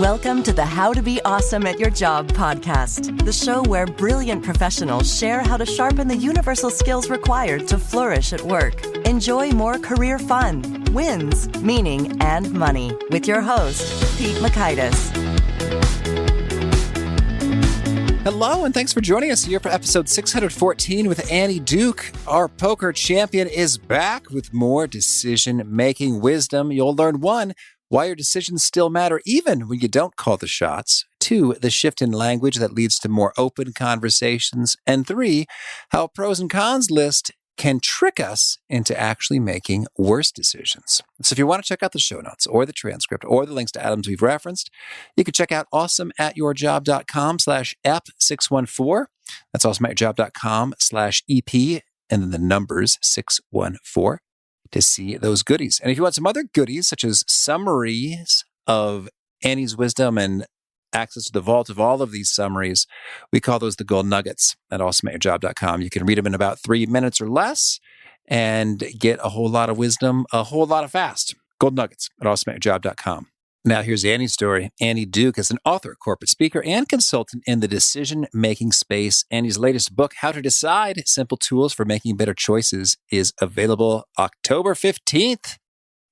Welcome to the How to Be Awesome at Your Job podcast, the show where brilliant professionals share how to sharpen the universal skills required to flourish at work. Enjoy more career fun, wins, meaning, and money with your host, Pete Makaitis. Hello, and thanks for joining us here for episode 614 with Annie Duke. Our poker champion is back with more decision-making wisdom. You'll learn 1, why your decisions still matter even when you don't call the shots. 2, the shift in language that leads to more open conversations. And 3, how a pros and cons list can trick us into actually making worse decisions. So if you want to check out the show notes or the transcript or the links to items we've referenced, you can check out awesomeatyourjob.com/ep614. That's awesomeatyourjob.com/EP and then the numbers 614 to see those goodies. And if you want some other goodies, such as summaries of Annie's wisdom and access to the vault of all of these summaries, we call those the gold nuggets at awesomeatyourjob.com. You can read them in about 3 minutes or less and get a whole lot of wisdom, a whole lot of fast. Gold nuggets at awesomeatyourjob.com. Now here's Annie's story. Annie Duke is an author, corporate speaker, and consultant in the decision-making space. Annie's latest book, How to Decide, Simple Tools for Making Better Choices, is available October 15th,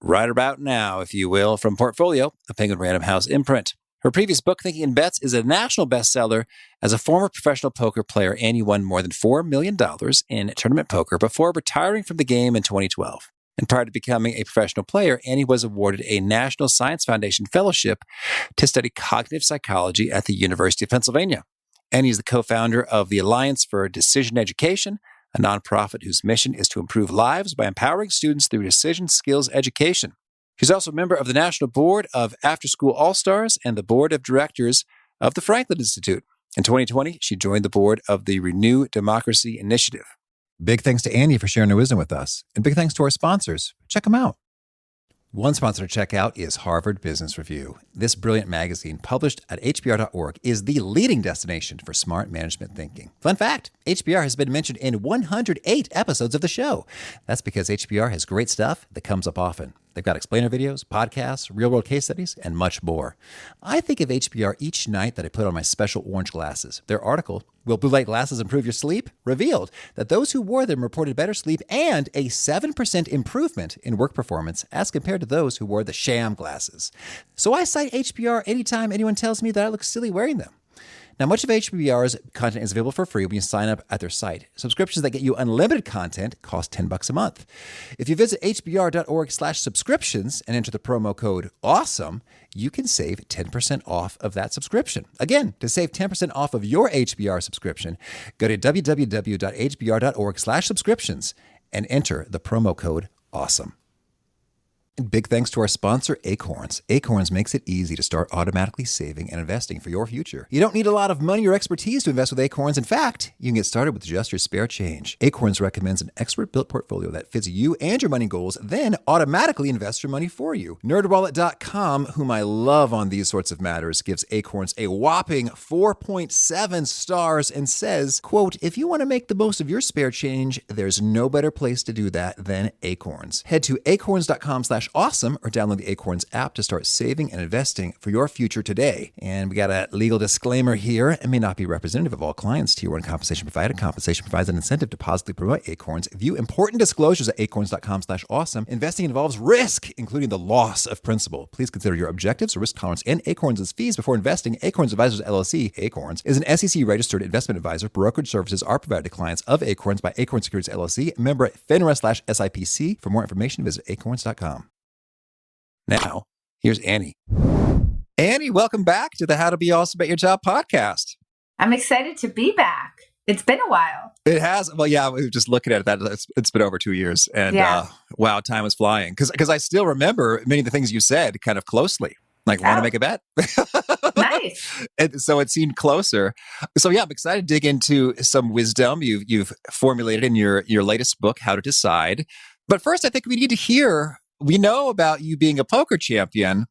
right about now, if you will, from Portfolio, a Penguin Random House imprint. Her previous book, Thinking in Bets, is a national bestseller. As a former professional poker player, Annie won more than $4 million in tournament poker before retiring from the game in 2012. And prior to becoming a professional player, Annie was awarded a National Science Foundation Fellowship to study cognitive psychology at the University of Pennsylvania. Annie is the co-founder of the Alliance for Decision Education, a nonprofit whose mission is to improve lives by empowering students through decision skills education. She's also a member of the National Board of After School All-Stars and the Board of Directors of the Franklin Institute. In 2020, she joined the board of the Renew Democracy Initiative. Big thanks to Annie for sharing her wisdom with us. And big thanks to our sponsors. Check them out. One sponsor to check out is Harvard Business Review. This brilliant magazine, published at hbr.org, is the leading destination for smart management thinking. Fun fact, HBR has been mentioned in 108 episodes of the show. That's because HBR has great stuff that comes up often. They've got explainer videos, podcasts, real-world case studies, and much more. I think of HBR each night that I put on my special orange glasses. Their article, Will Blue Light Glasses Improve Your Sleep?, revealed that those who wore them reported better sleep and a 7% improvement in work performance as compared to those who wore the sham glasses. So I cite HBR anytime anyone tells me that I look silly wearing them. Now, much of HBR's content is available for free when you sign up at their site. Subscriptions that get you unlimited content cost $10 a month. If you visit hbr.org/subscriptions and enter the promo code AWESOME, you can save 10% off of that subscription. Again, to save 10% off of your HBR subscription, go to www.hbr.org/subscriptions and enter the promo code AWESOME. And big thanks to our sponsor, Acorns. Acorns makes it easy to start automatically saving and investing for your future. You don't need a lot of money or expertise to invest with Acorns. In fact, you can get started with just your spare change. Acorns recommends an expert-built portfolio that fits you and your money goals, then automatically invests your money for you. NerdWallet.com, whom I love on these sorts of matters, gives Acorns a whopping 4.7 stars and says, quote, if you want to make the most of your spare change, there's no better place to do that than Acorns. Head to acorns.com/awesome or download the Acorns app to start saving and investing for your future today. And we got a legal disclaimer here. It may not be representative of all clients. Tier 1 compensation provided. Compensation provides an incentive to positively promote Acorns. View important disclosures at acorns.com/awesome. Investing involves risk, including the loss of principal. Please consider your objectives, risk tolerance, and Acorns' fees before investing. Acorns Advisors LLC, Acorns, is an SEC-registered investment advisor. Brokerage services are provided to clients of Acorns by Acorns Securities LLC, member FINRA/SIPC. For more information, visit acorns.com. Now, here's Annie. Annie, welcome back to the How to Be Awesome at Your Job podcast. I'm excited to be back. It's been a while. It has. Well, yeah, we were just looking at that. It's been over 2 years. And wow, time is flying. Because I still remember many of the things you said kind of closely. Like, want to make a bet? Nice. And so it seemed closer. So yeah, I'm excited to dig into some wisdom you've formulated in your latest book, How to Decide. But first, I think we need to hear, we know about you being a poker champion,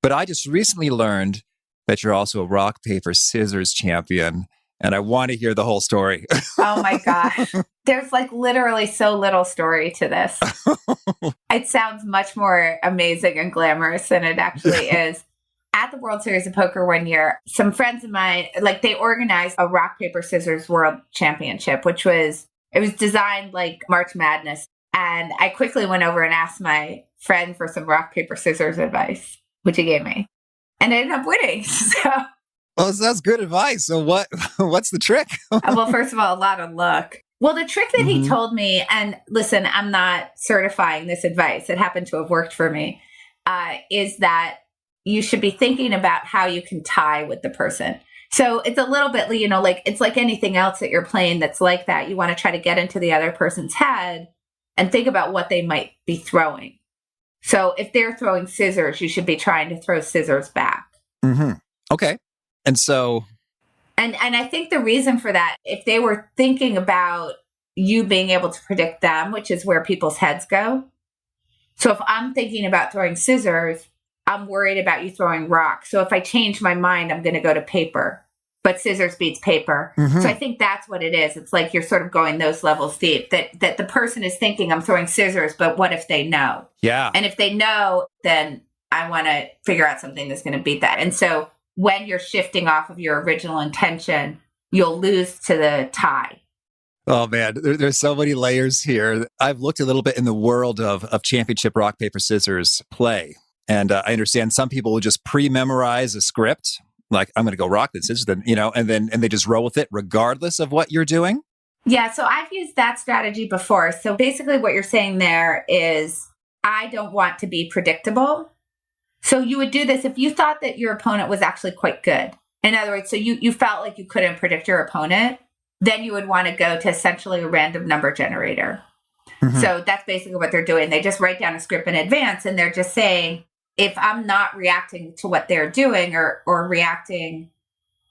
but I just recently learned that you're also a rock, paper, scissors champion. And I want to hear the whole story. Oh my gosh. There's like literally so little story to this. It sounds much more amazing and glamorous than it actually is. at the World Series of Poker one year, some friends of mine, like they organized a rock, paper, scissors world championship, it was designed like March Madness. And I quickly went over and asked my friend for some rock, paper, scissors advice, which he gave me. And I ended up winning. Well, that's good advice. So what's the trick? Well, first of all, a lot of luck. Well, the trick that he told me, and listen, I'm not certifying this advice, it happened to have worked for me, is that you should be thinking about how you can tie with the person. So it's a little bit, like it's like anything else that you're playing that's like that. You want to try to get into the other person's head and think about what they might be throwing. So if they're throwing scissors, you should be trying to throw scissors back. Mm-hmm. Okay. And so... And I think the reason for that, if they were thinking about you being able to predict them, which is where people's heads go. So if I'm thinking about throwing scissors, I'm worried about you throwing rock. So if I change my mind, I'm going to go to paper. But scissors beats paper. Mm-hmm. So I think that's what it is. It's like you're sort of going those levels deep, that the person is thinking I'm throwing scissors, but what if they know? Yeah. And if they know, then I want to figure out something that's going to beat that. And so when you're shifting off of your original intention, you'll lose to the tie. Oh, man, there's so many layers here. I've looked a little bit in the world of championship rock, paper, scissors play. And I understand some people will just pre-memorize a script. Like, I'm going to go rock, then scissors, then, and they just roll with it regardless of what you're doing. Yeah, so I've used that strategy before. So basically what you're saying there is, I don't want to be predictable. So you would do this if you thought that your opponent was actually quite good. In other words, so you felt like you couldn't predict your opponent, then you would want to go to essentially a random number generator. Mm-hmm. So that's basically what they're doing. They just write down a script in advance and they're just saying, if I'm not reacting to what they're doing or reacting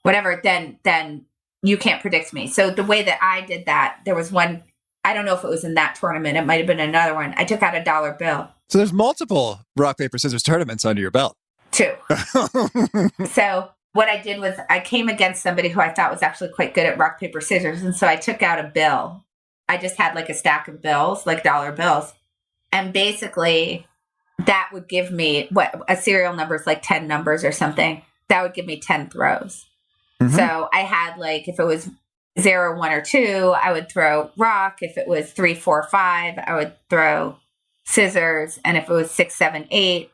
whatever, then you can't predict me. So the way that I did that, there was one, I don't know if it was in that tournament, it might have been another one. I took out a dollar bill. So there's multiple rock, paper, scissors tournaments under your belt. 2. So what I did was I came against somebody who I thought was actually quite good at rock, paper, scissors. And so I took out a bill. I just had like a stack of bills, like dollar bills. And basically that would give me what a serial number is like 10 numbers or something. That would give me 10 throws. Mm-hmm. So I had like, if it was 0, 1, or 2, I would throw rock. If it was 3, 4, 5, I would throw scissors. And if it was 6, 7, 8,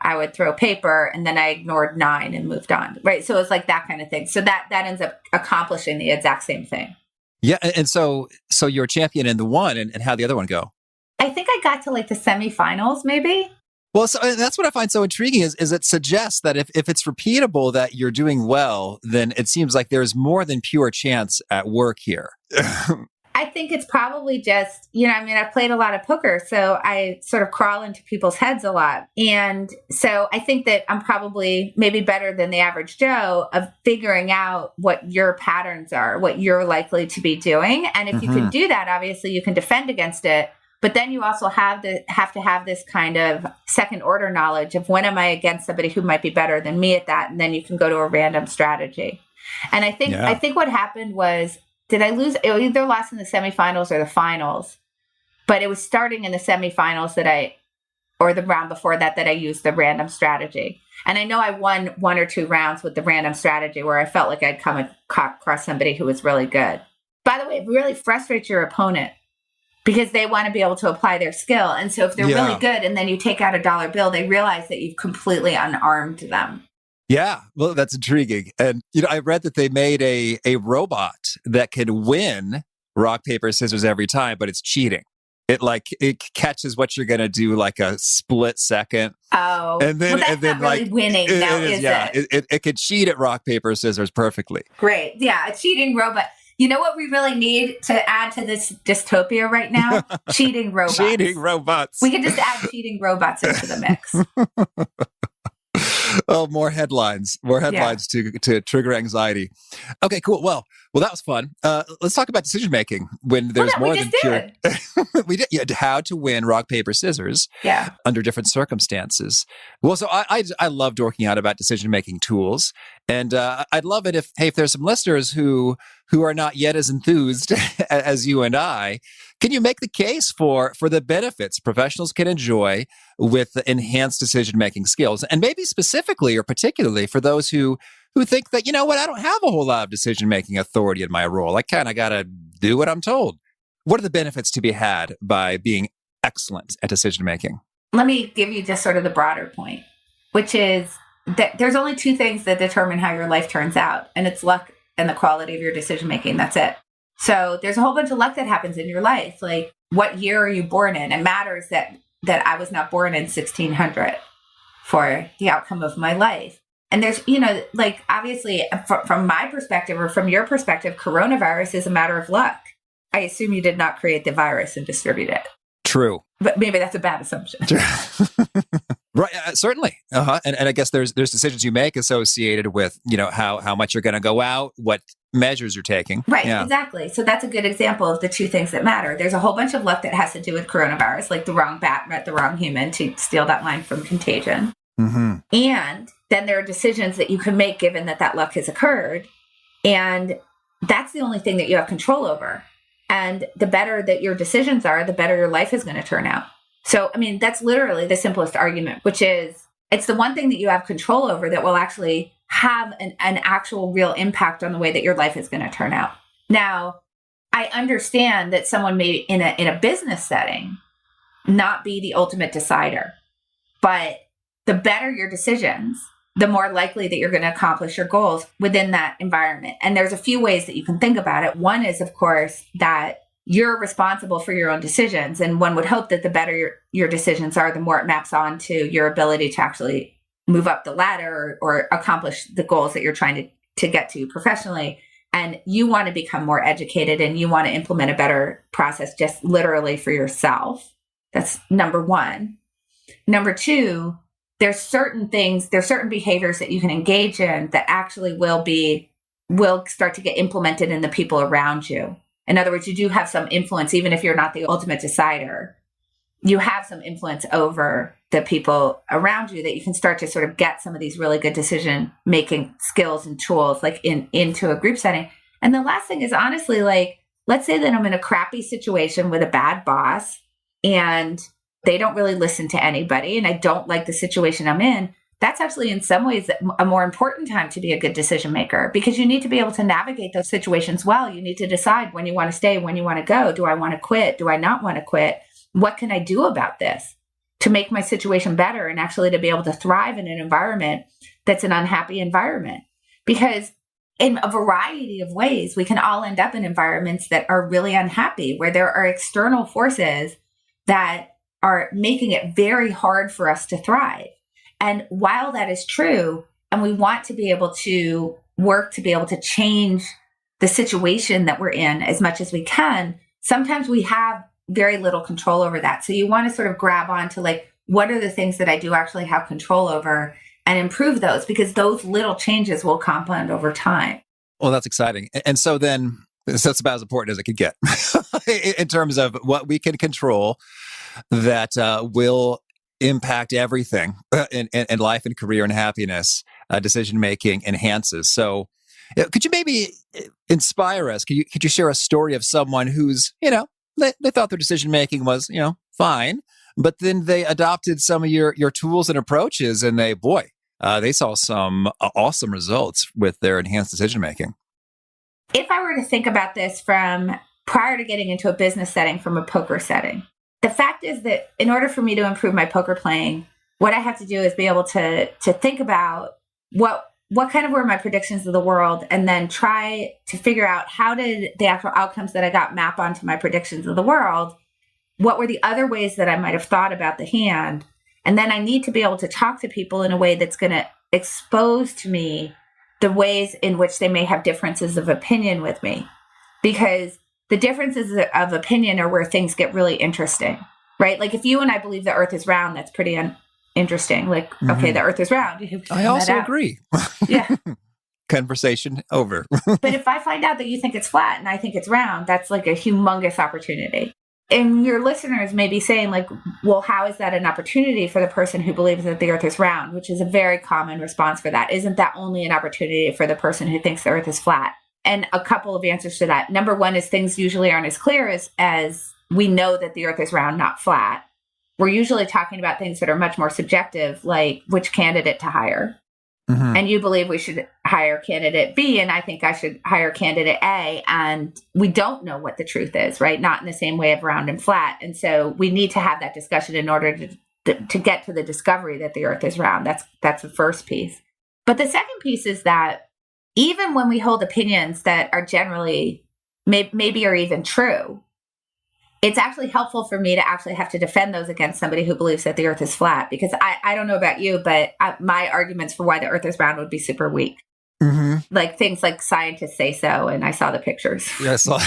I would throw paper. And then I ignored 9 and moved on. Right. So it was like that kind of thing. So that ends up accomplishing the exact same thing. Yeah. And so you're a champion in the one, and how'd the other one go? I think I got to like the semifinals, maybe. Well, so that's what I find so intriguing is it suggests that if it's repeatable that you're doing well, then it seems like there's more than pure chance at work here. I think it's probably just, I've played a lot of poker, so I sort of crawl into people's heads a lot. And so I think that I'm probably maybe better than the average Joe of figuring out what your patterns are, what you're likely to be doing. And if you can do that, obviously you can defend against it. But then you also have to have this kind of second order knowledge of when am I against somebody who might be better than me at that. And then you can go to a random strategy. And I think what happened was, did I lose? I either lost in the semifinals or the finals, but it was starting in the semifinals or the round before that I used the random strategy. And I know I won 1 or 2 rounds with the random strategy where I felt like I'd come across somebody who was really good. By the way, it really frustrates your opponent because they want to be able to apply their skill. And so if they're really good and then you take out a dollar bill, they realize that you've completely unarmed them. Yeah, well, that's intriguing. And, I read that they made a robot that can win rock, paper, scissors every time, but it's cheating. It catches what you're going to do like a split second. Oh, and then, that's not really winning now, is it? It could cheat at rock, paper, scissors perfectly. Great. Yeah, a cheating robot. You know what we really need to add to this dystopia right now? Cheating robots. Cheating robots. We could just add cheating robots into the mix. Oh, more headlines to trigger anxiety. Okay, cool. Well, Well, that was fun. Let's talk about decision making when there's more than pure. We did. Yeah, how to win rock, paper, scissors. Yeah. Under different circumstances. Well, so I loved working out about decision making tools, and I'd love it if there's some listeners who are not yet as enthused as you and I. Can you make the case for the benefits professionals can enjoy with enhanced decision making skills, and maybe specifically or particularly for those who think that, you know what, I don't have a whole lot of decision-making authority in my role. I kind of got to do what I'm told. What are the benefits to be had by being excellent at decision-making? Let me give you just sort of the broader point, which is that there's only two things that determine how your life turns out, and it's luck and the quality of your decision-making. That's it. So there's a whole bunch of luck that happens in your life. Like, what year are you born in? It matters that I was not born in 1600 for the outcome of my life. And there's, like, obviously, from my perspective or from your perspective, coronavirus is a matter of luck. I assume you did not create the virus and distribute it. True. But maybe that's a bad assumption. Right. Certainly. And I guess there's decisions you make associated with, how much you're going to go out, what measures you're taking. Right. Yeah. Exactly. So that's a good example of the two things that matter. There's a whole bunch of luck that has to do with coronavirus, like the wrong bat met the wrong human, to steal that line from Contagion. Mm-hmm. And then there are decisions that you can make given that luck has occurred. And that's the only thing that you have control over. And the better that your decisions are, the better your life is going to turn out. So, I mean, that's literally the simplest argument, which is it's the one thing that you have control over that will actually have an actual real impact on the way that your life is going to turn out. Now, I understand that someone may, in a business setting, not be the ultimate decider, but the better your decisions, the more likely that you're going to accomplish your goals within that environment. And there's a few ways that you can think about it. One is, of course, that you're responsible for your own decisions. And one would hope that the better your decisions are, the more it maps on to your ability to actually move up the ladder or accomplish the goals that you're trying to get to professionally. And you want to become more educated and you want to implement a better process just literally for yourself. That's number one. Number two, there's certain behaviors that you can engage in that actually will start to get implemented in the people around you. In other words, you do have some influence, even if you're not the ultimate decider. You have some influence over the people around you that you can start to sort of get some of these really good decision-making skills and tools like into a group setting. And the last thing is honestly, like, let's say that I'm in a crappy situation with a bad boss and they don't really listen to anybody and I don't like the situation I'm in. That's actually in some ways a more important time to be a good decision maker because you need to be able to navigate those situations well. You need to decide when you want to stay, when you want to go. Do I want to quit? Do I not want to quit? What can I do about this to make my situation better and actually to be able to thrive in an environment that's an unhappy environment? Because in a variety of ways, we can all end up in environments that are really unhappy, where there are external forces that are making it very hard for us to thrive. And while that is true, and we want to be able to work to be able to change the situation that we're in as much as we can, sometimes we have very little control over that. So you want to sort of grab on to like, what are the things that I do actually have control over and improve those, because those little changes will compound over time. Well, that's exciting. And so then that's about as important as it could get in terms of what we can control that will impact everything in life and career and happiness. Decision-making enhances. So could you maybe inspire us? Could you share a story of someone who's, they thought their decision-making was, fine, but then they adopted some of your tools and approaches and they saw some awesome results with their enhanced decision-making. If I were to think about this from prior to getting into a business setting from a poker setting, the fact is that in order for me to improve my poker playing, what I have to do is be able to think about what kind of were my predictions of the world, and then try to figure out how did the actual outcomes that I got map onto my predictions of the world. What were the other ways that I might have thought about the hand? And then I need to be able to talk to people in a way that's going to expose to me the ways in which they may have differences of opinion with me. Because the differences of opinion are where things get really interesting, right? Like if you and I believe the earth is round, that's pretty interesting. Like, okay, the earth is round. I also agree. Yeah. conversation over. But if I find out that you think it's flat and I think it's round, that's like a humongous opportunity. And your listeners may be saying like, well, how is that an opportunity for the person who believes that the earth is round, which is a very common response for that. Isn't that only an opportunity for the person who thinks the earth is flat? And a couple of answers to that. Number one is things usually aren't as clear as we know that the earth is round, not flat. We're usually talking about things that are much more subjective, like which candidate to hire. Mm-hmm. And you believe we should hire candidate B, and I think I should hire candidate A. And we don't know what the truth is, right? Not in the same way of round and flat. And so we need to have that discussion in order to get to the discovery that the earth is round. That's the first piece. But the second piece is that even when we hold opinions that are generally maybe are even true, it's actually helpful for me to actually have to defend those against somebody who believes that the earth is flat, because I don't know about you, but my arguments for why the earth is round would be super weak. Mm-hmm. Like things like scientists say so, and I saw the pictures. Yeah, I saw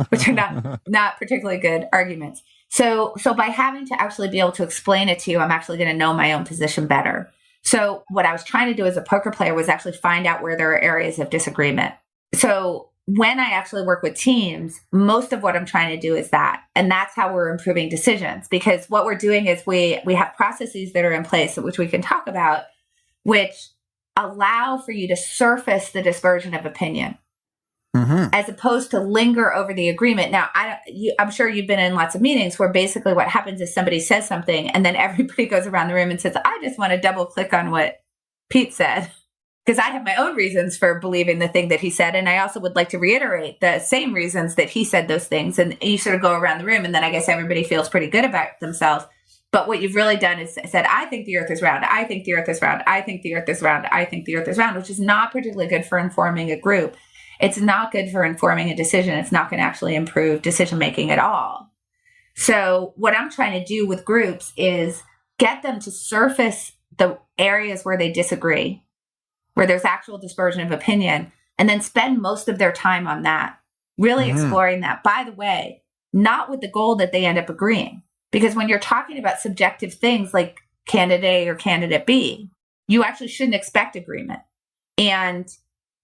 which are not particularly good arguments. So by having to actually be able to explain it to you, I'm actually going to know my own position better. So what I was trying to do as a poker player was actually find out where there are areas of disagreement. So when I actually work with teams, most of what I'm trying to do is that. And that's how we're improving decisions, because what we're doing is we have processes that are in place, which we can talk about, which allow for you to surface the dispersion of opinion, mm-hmm. as opposed to linger over the agreement. Now, I'm sure you've been in lots of meetings where basically what happens is somebody says something and then everybody goes around the room and says, I just want to double click on what Pete said, because I have my own reasons for believing the thing that he said. And I also would like to reiterate the same reasons that he said those things. And you sort of go around the room, and then I guess everybody feels pretty good about themselves. But what you've really done is said, I think the earth is round. I think the earth is round. I think the earth is round. I think the earth is round, which is not particularly good for informing a group. It's not good for informing a decision. It's not going to actually improve decision-making at all. So what I'm trying to do with groups is get them to surface the areas where they disagree, where there's actual dispersion of opinion, and then spend most of their time on that, really mm-hmm. exploring that. By the way, not with the goal that they end up agreeing. Because when you're talking about subjective things like candidate A or candidate B, you actually shouldn't expect agreement. And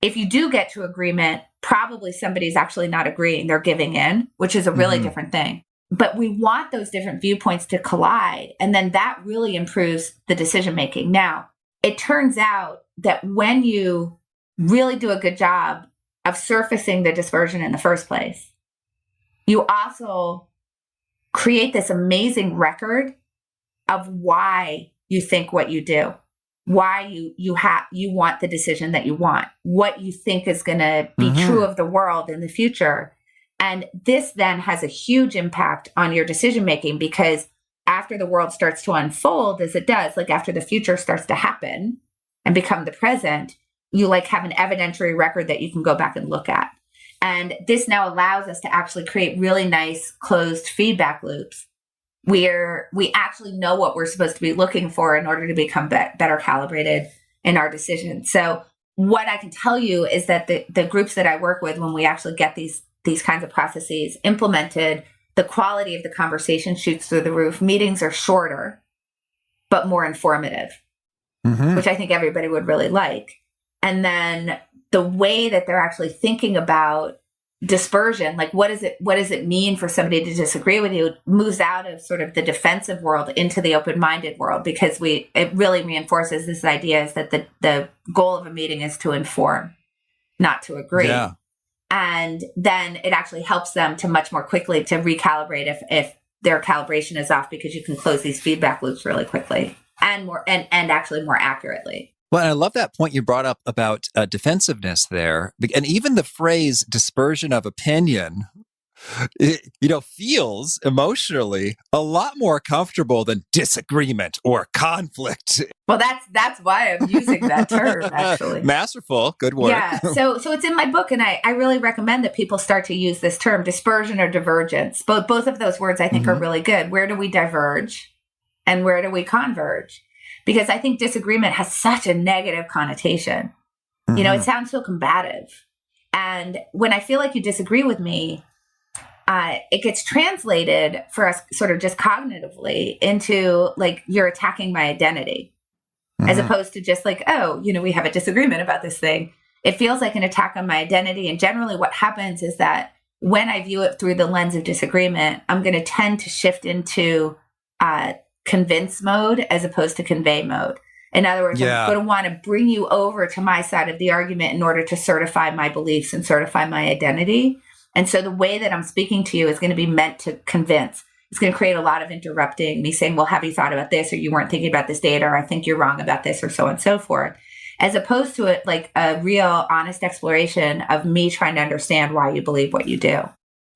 if you do get to agreement, probably somebody's actually not agreeing. They're giving in, which is a really mm-hmm. different thing. But we want those different viewpoints to collide. And then that really improves the decision-making. Now, it turns out that when you really do a good job of surfacing the dispersion in the first place, you also create this amazing record of why you think what you do, why you want the decision that you want, what you think is going to be mm-hmm. true of the world in the future. And this then has a huge impact on your decision making, because after the world starts to unfold, as it does, like after the future starts to happen and become the present, you like have an evidentiary record that you can go back and look at. And this now allows us to actually create really nice closed feedback loops where we actually know what we're supposed to be looking for in order to become better calibrated in our decisions. So what I can tell you is that the groups that I work with, when we actually get these kinds of processes implemented, the quality of the conversation shoots through the roof. Meetings are shorter, but more informative, mm-hmm. which I think everybody would really like. And then the way that they're actually thinking about dispersion, like what does it mean for somebody to disagree with you, moves out of sort of the defensive world into the open-minded world, because it really reinforces this idea is that the goal of a meeting is to inform, not to agree. Yeah. And then it actually helps them to much more quickly to recalibrate if their calibration is off, because you can close these feedback loops really quickly and actually more accurately. Well, and I love that point you brought up about defensiveness there. And even the phrase dispersion of opinion, feels emotionally a lot more comfortable than disagreement or conflict. Well, that's why I'm using that term, actually. Masterful. Good work. Yeah. So it's in my book, and I really recommend that people start to use this term, dispersion or divergence. Both of those words I think mm-hmm. are really good. Where do we diverge and where do we converge? Because I think disagreement has such a negative connotation. Mm-hmm. It sounds so combative. And when I feel like you disagree with me, it gets translated for us sort of just cognitively into like you're attacking my identity. as opposed to just like, oh, we have a disagreement about this thing. It feels like an attack on my identity. And generally what happens is that when I view it through the lens of disagreement, I'm going to tend to shift into convince mode as opposed to convey mode. In other words, I'm going to want to bring you over to my side of the argument in order to certify my beliefs and certify my identity. And so the way that I'm speaking to you is going to be meant to convince. It's going to create a lot of interrupting, me saying, well, have you thought about this? Or you weren't thinking about this data, or I think you're wrong about this, or so on and so forth. As opposed to it like a real honest exploration of me trying to understand why you believe what you do.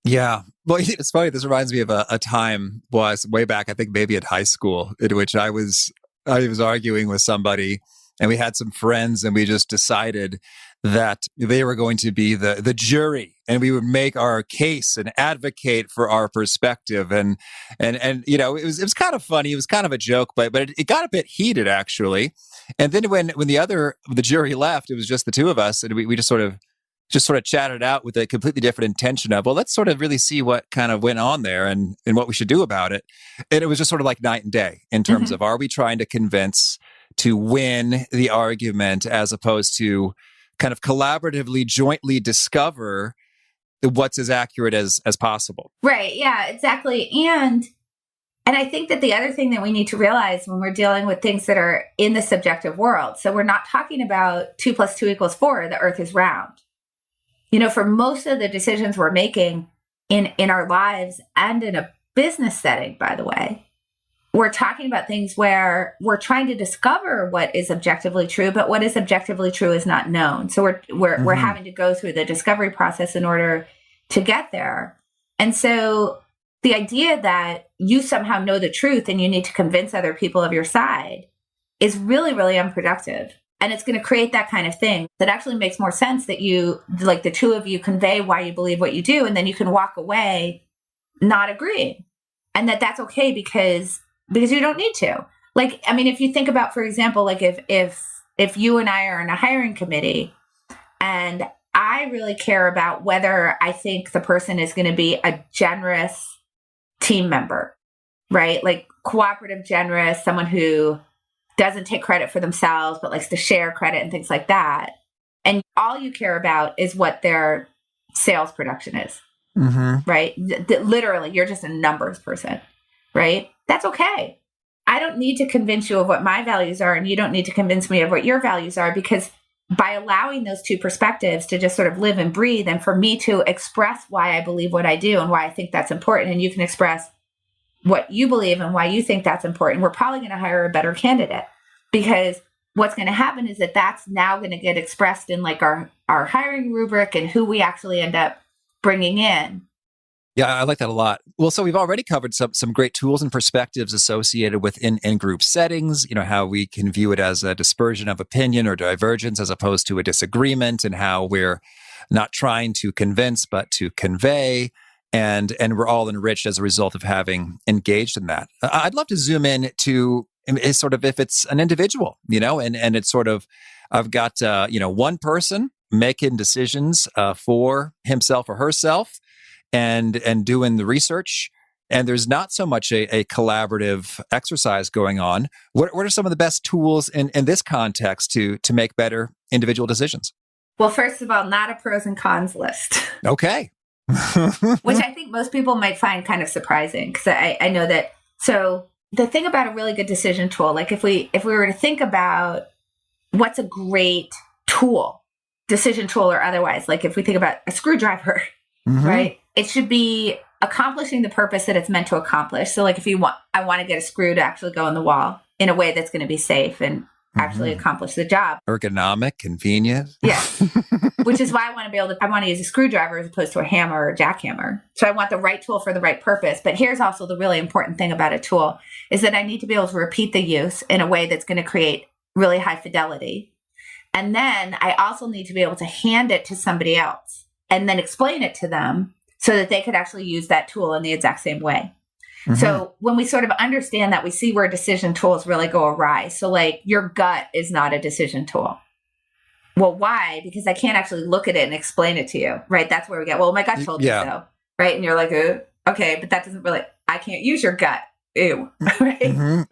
Yeah. Well, it's funny. This reminds me of a time was way back, I think maybe at high school, in which I was arguing with somebody, and we had some friends, and we just decided that they were going to be the jury, and we would make our case and advocate for our perspective. And it was kind of funny. It was kind of a joke, but it got a bit heated actually. And then when the jury left, it was just the two of us, and we just sort of chatted out with a completely different intention of, well, let's sort of really see what kind of went on there and what we should do about it. And it was just sort of like night and day in terms of, are we trying to convince to win the argument as opposed to kind of collaboratively, jointly discover what's as accurate as possible. Right. Yeah, exactly. And I think that the other thing that we need to realize when we're dealing with things that are in the subjective world, so we're not talking about 2 + 2 = 4, the earth is round. For most of the decisions we're making in our lives and in a business setting, by the way, we're talking about things where we're trying to discover what is objectively true, but what is objectively true is not known. So we're having to go through the discovery process in order to get there. And so the idea that you somehow know the truth and you need to convince other people of your side is really, really unproductive. And it's going to create that kind of thing that actually makes more sense that you, like the two of you, convey why you believe what you do, and then you can walk away not agreeing. And that's okay because you don't need to. Like, I mean, if you think about, for example, like if you and I are in a hiring committee and I really care about whether I think the person is going to be a generous team member, right? Like cooperative, generous, someone who doesn't take credit for themselves, but likes to share credit and things like that. And all you care about is what their sales production is, right? Literally, you're just a numbers person, right? That's okay. I don't need to convince you of what my values are, and you don't need to convince me of what your values are, because by allowing those two perspectives to just sort of live and breathe, and for me to express why I believe what I do and why I think that's important, and you can express what you believe and why you think that's important, we're probably going to hire a better candidate, because what's going to happen is that's now going to get expressed in like our hiring rubric and who we actually end up bringing in. Yeah, I like that a lot. Well, so we've already covered some great tools and perspectives associated with in-group settings, how we can view it as a dispersion of opinion or divergence as opposed to a disagreement, and how we're not trying to convince but to convey. And we're all enriched as a result of having engaged in that. I'd love to zoom in to sort of if it's an individual, and it's sort of, I've got, one person making decisions for himself or herself and doing the research. And there's not so much a collaborative exercise going on. What are some of the best tools in this context to make better individual decisions? Well, first of all, not a pros and cons list. Okay. Which I think most people might find kind of surprising, because I know that. So the thing about a really good decision tool, like if we were to think about what's a great tool, decision tool or otherwise, like if we think about a screwdriver, right? It should be accomplishing the purpose that it's meant to accomplish. So like I want to get a screw to actually go in the wall in a way that's going to be safe and actually accomplish the job. Ergonomic, convenient. Yes. Which is why I want to use a screwdriver as opposed to a hammer or a jackhammer. So I want the right tool for the right purpose. But here's also the really important thing about a tool is that I need to be able to repeat the use in a way that's going to create really high fidelity. And then I also need to be able to hand it to somebody else and then explain it to them so that they could actually use that tool in the exact same way. So when we sort of understand that, we see where decision tools really go awry. So like your gut is not a decision tool. Well, why? Because I can't actually look at it and explain it to you, right? That's where we get, well, my gut told me so, right? And you're like, okay, but that doesn't really, I can't use your gut ew, right?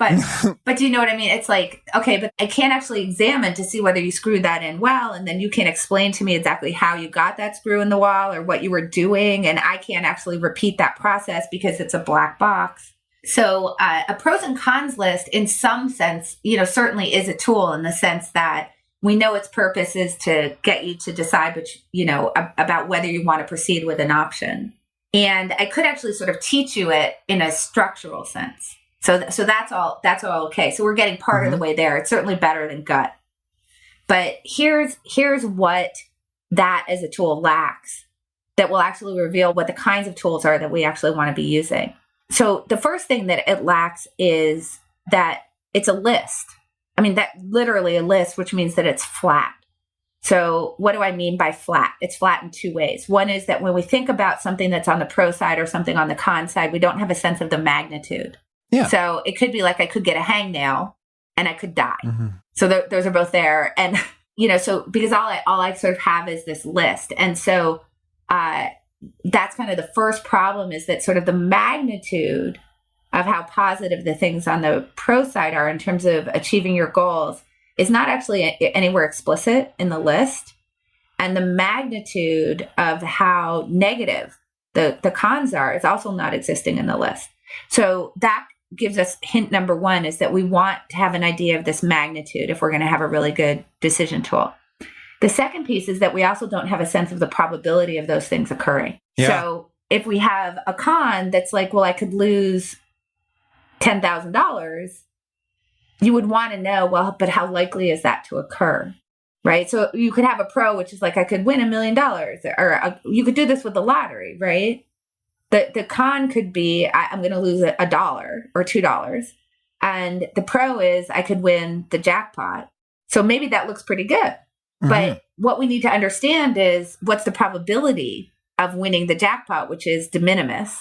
But do you know what I mean? It's like, okay, but I can't actually examine to see whether you screwed that in well. And then you can explain to me exactly how you got that screw in the wall or what you were doing. And I can't actually repeat that process because it's a black box. So a pros and cons list in some sense, certainly is a tool in the sense that we know its purpose is to get you to decide about whether you want to proceed with an option. And I could actually sort of teach you it in a structural sense. So that's all okay. So we're getting part of the way there. It's certainly better than gut. But here's what that as a tool lacks that will actually reveal what the kinds of tools are that we actually want to be using. So the first thing that it lacks is that it's a list. I mean, that literally a list, which means that it's flat. So what do I mean by flat? It's flat in two ways. One is that when we think about something that's on the pro side or something on the con side, we don't have a sense of the magnitude. Yeah. So it could be like I could get a hangnail and I could die. So those are both there. And, so because all I sort of have is this list. And so that's kind of the first problem, is that sort of the magnitude of how positive the things on the pro side are in terms of achieving your goals is not actually anywhere explicit in the list. And the magnitude of how negative the cons are is also not existing in the list. So that gives us hint number one, is that we want to have an idea of this magnitude if we're going to have a really good decision tool. The second piece is that we also don't have a sense of the probability of those things occurring. Yeah. So if we have a con that's like, well, I could lose $10,000, you would want to know, well, but how likely is that to occur, right? So you could have a pro, which is like, I could win $1 million, or you could do this with the lottery, right? The con could be, I'm going to lose $1 or $2. And the pro is I could win the jackpot. So maybe that looks pretty good. But what we need to understand is what's the probability of winning the jackpot, which is de minimis,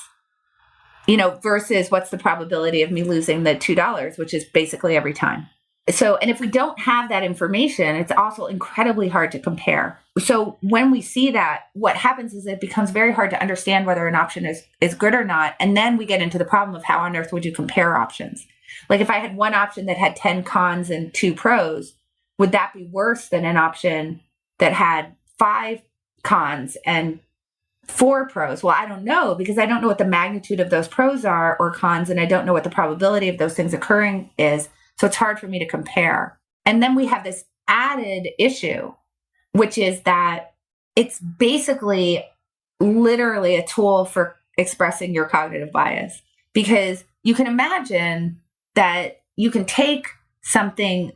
versus what's the probability of me losing the $2, which is basically every time. So, and if we don't have that information, it's also incredibly hard to compare. So when we see that, what happens is it becomes very hard to understand whether an option is good or not. And then we get into the problem of how on earth would you compare options? Like if I had one option that had 10 cons and 2 pros, would that be worse than an option that had 5 cons and 4 pros? Well, I don't know, because I don't know what the magnitude of those pros are or cons, and I don't know what the probability of those things occurring is. So it's hard for me to compare. And then we have this added issue, which is that it's basically literally a tool for expressing your cognitive bias, because you can imagine that you can take something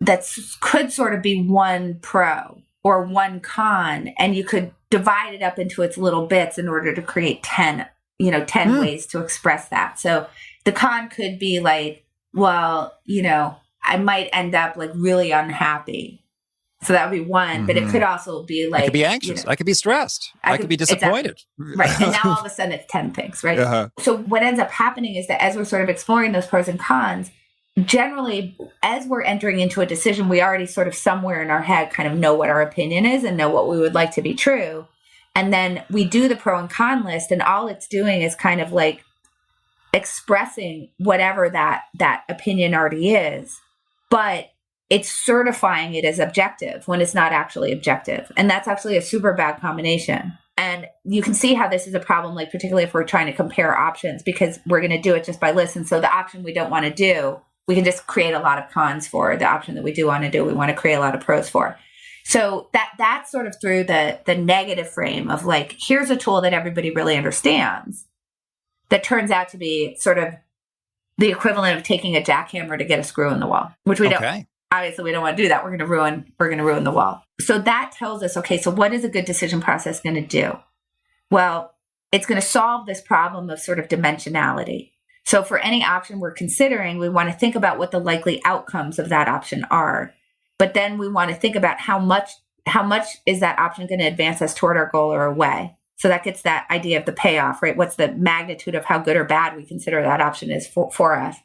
that could sort of be one pro or one con, and you could divide it up into its little bits in order to create 10 ways to express that. So the con could be like, well, I might end up like really unhappy. So that would be one, but it could also be like, I could be anxious. I could be stressed. I could be disappointed. Exactly. Right. And now all of a sudden it's 10 things, right? So what ends up happening is that as we're sort of exploring those pros and cons, generally, as we're entering into a decision, we already sort of somewhere in our head kind of know what our opinion is and know what we would like to be true. And then we do the pro and con list, and all it's doing is kind of like expressing whatever that opinion already is, but it's certifying it as objective when it's not actually objective. And that's actually a super bad combination. And you can see how this is a problem, like particularly if we're trying to compare options, because we're going to do it just by list. And so the option we don't want to do, we can just create a lot of cons for. The option that we do want to do, we want to create a lot of pros for. So that's sort of through the negative frame of like, here's a tool that everybody really understands that turns out to be sort of the equivalent of taking a jackhammer to get a screw in the wall, which we don't. Obviously, we don't want to do that. We're going to ruin the wall. So that tells us, okay, so what is a good decision process going to do? Well, it's going to solve this problem of sort of dimensionality. So for any option we're considering, we want to think about what the likely outcomes of that option are. But then we want to think about how much is that option going to advance us toward our goal or away. So that gets that idea of the payoff, right? What's the magnitude of how good or bad we consider that option is for us.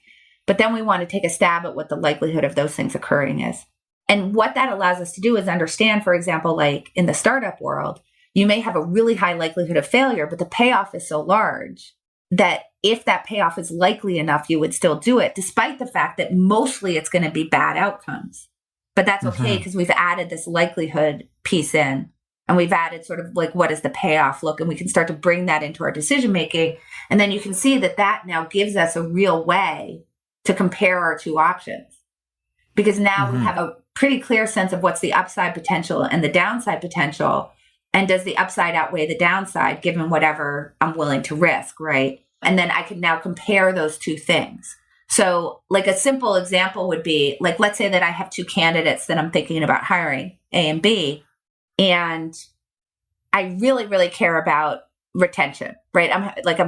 But then we want to take a stab at what the likelihood of those things occurring is. And what that allows us to do is understand, for example, like in the startup world, you may have a really high likelihood of failure, but the payoff is so large that if that payoff is likely enough, you would still do it, despite the fact that mostly it's going to be bad outcomes. But that's okay because we've added this likelihood piece in, and we've added sort of like, what does the payoff look? And we can start to bring that into our decision making. And then you can see that that now gives us a real way to compare our two options, because now we have a pretty clear sense of what's the upside potential and the downside potential. And does the upside outweigh the downside given whatever I'm willing to risk, right? And then I can now compare those two things. So like a simple example would be, like, let's say that I have two candidates that I'm thinking about hiring, A and B, and I really, really care about retention, right?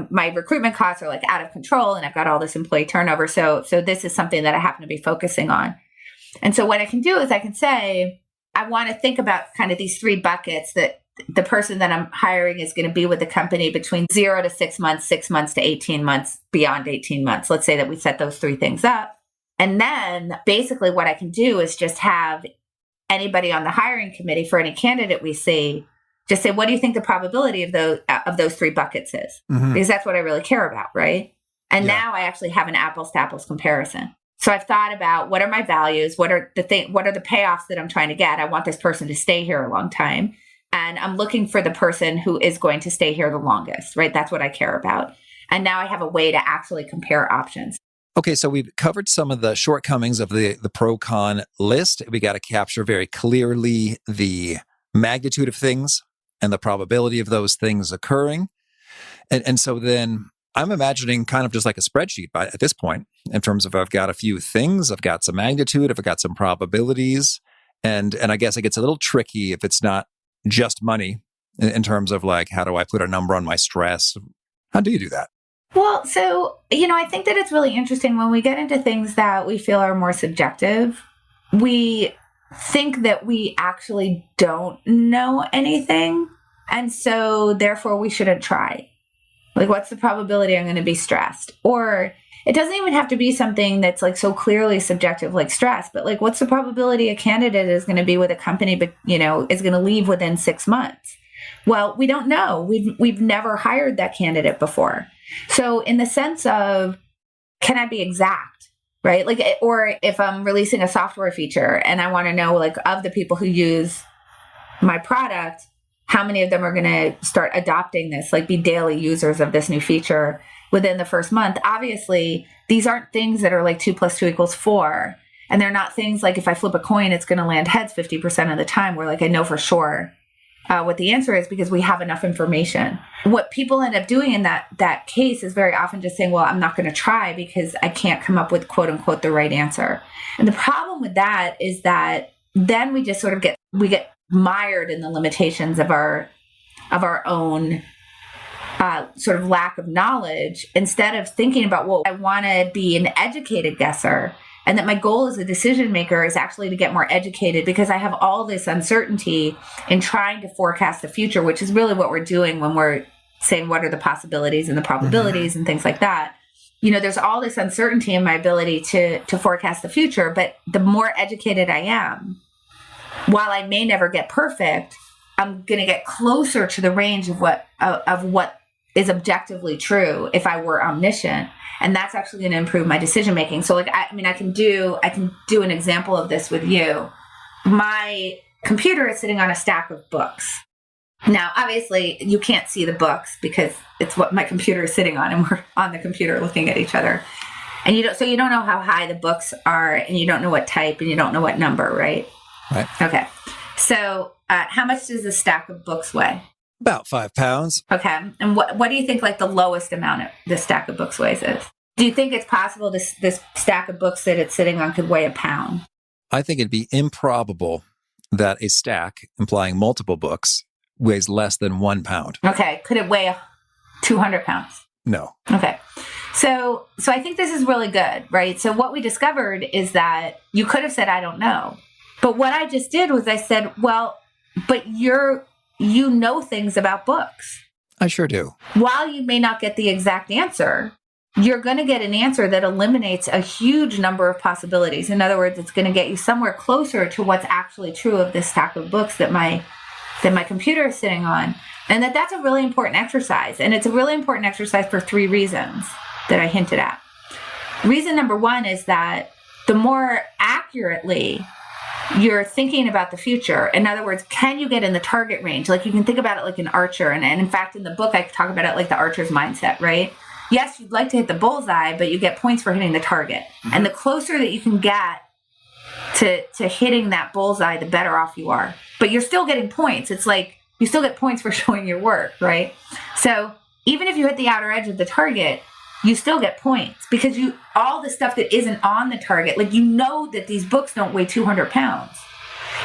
My recruitment costs are like out of control, and I've got all this employee turnover. So this is something that I happen to be focusing on. And so what I can do is I can say, I want to think about kind of these three buckets that the person that I'm hiring is going to be with the company between 0 to 6 months, 6 months to 18 months, beyond 18 months. Let's say that we set those three things up. And then basically what I can do is just have anybody on the hiring committee for any candidate we see, just say, what do you think the probability of those three buckets is? Because that's what I really care about, right? And now I actually have an apples to apples comparison. So I've thought about, what are my values? What are the payoffs that I'm trying to get? I want this person to stay here a long time. And I'm looking for the person who is going to stay here the longest, right? That's what I care about. And now I have a way to actually compare options. Okay, so we've covered some of the shortcomings of the pro-con list. We got to capture very clearly the magnitude of things and the probability of those things occurring. And so then I'm imagining kind of just like a spreadsheet at this point, in terms of, I've got a few things, I've got some magnitude, I've got some probabilities. And I guess it gets a little tricky if it's not just money, in terms of like, how do I put a number on my stress? How do you do that? Well, so, I think that it's really interesting when we get into things that we feel are more subjective. We think that we actually don't know anything. And so therefore we shouldn't try. Like, what's the probability I'm going to be stressed? Or it doesn't even have to be something that's like so clearly subjective, like stress, but like, what's the probability a candidate is going to be with a company, but, is going to leave within 6 months? Well, we don't know. We've never hired that candidate before. So in the sense of, can I be exact, right? Like, or if I'm releasing a software feature and I want to know, like, of the people who use my product, how many of them are going to start adopting this, like be daily users of this new feature within the first month? Obviously, these aren't things that are like 2 + 2 = 4. And they're not things like, if I flip a coin, it's going to land heads 50% of the time, where like I know for sure what the answer is, because we have enough information. What people end up doing in that case is very often just saying, well, I'm not going to try because I can't come up with quote unquote the right answer. And the problem with that is that then we just sort of get mired in the limitations of our own sort of lack of knowledge, instead of thinking about, well, I want to be an educated guesser, and that my goal as a decision maker is actually to get more educated, because I have all this uncertainty in trying to forecast the future, which is really what we're doing when we're saying, what are the possibilities and the probabilities and things like that. There's all this uncertainty in my ability to forecast the future, but the more educated I am, while I may never get perfect, I'm going to get closer to the range of what is objectively true if I were omniscient. And that's actually going to improve my decision making. So like, I can do an example of this with you. My computer is sitting on a stack of books. Now, obviously, you can't see the books because it's what my computer is sitting on, and we're on the computer looking at each other. And you don't know how high the books are, and you don't know what type, and you don't know what number, right? Right. Okay. So how much does a stack of books weigh? About 5 pounds. Okay. And what do you think like the lowest amount of this stack of books weighs is? Do you think it's possible this stack of books that it's sitting on could weigh a pound? I think it'd be improbable that a stack, implying multiple books, weighs less than 1 pound. Okay. Could it weigh 200 pounds? No. Okay. So I think this is really good, right? So what we discovered is that you could have said, I don't know. But what I just did was I said, well, but you know things about books. I sure do. While you may not get the exact answer, you're going to get an answer that eliminates a huge number of possibilities. In other words, it's going to get you somewhere closer to what's actually true of this stack of books that my computer is sitting on. And that's a really important exercise. And it's a really important exercise for 3 reasons that I hinted at. Reason number 1 is that the more accurately you're thinking about the future, in other words, can you get in the target range? Like you can think about it like an archer. And in fact, in the book, I talk about it like the archer's mindset, right? Yes, you'd like to hit the bullseye, but you get points for hitting the target. Mm-hmm. And the closer that you can get to hitting that bullseye, the better off you are. But you're still getting points. It's like you still get points for showing your work, right? So even if you hit the outer edge of the target, you still get points because all the stuff that isn't on the target, like that these books don't weigh 200 pounds,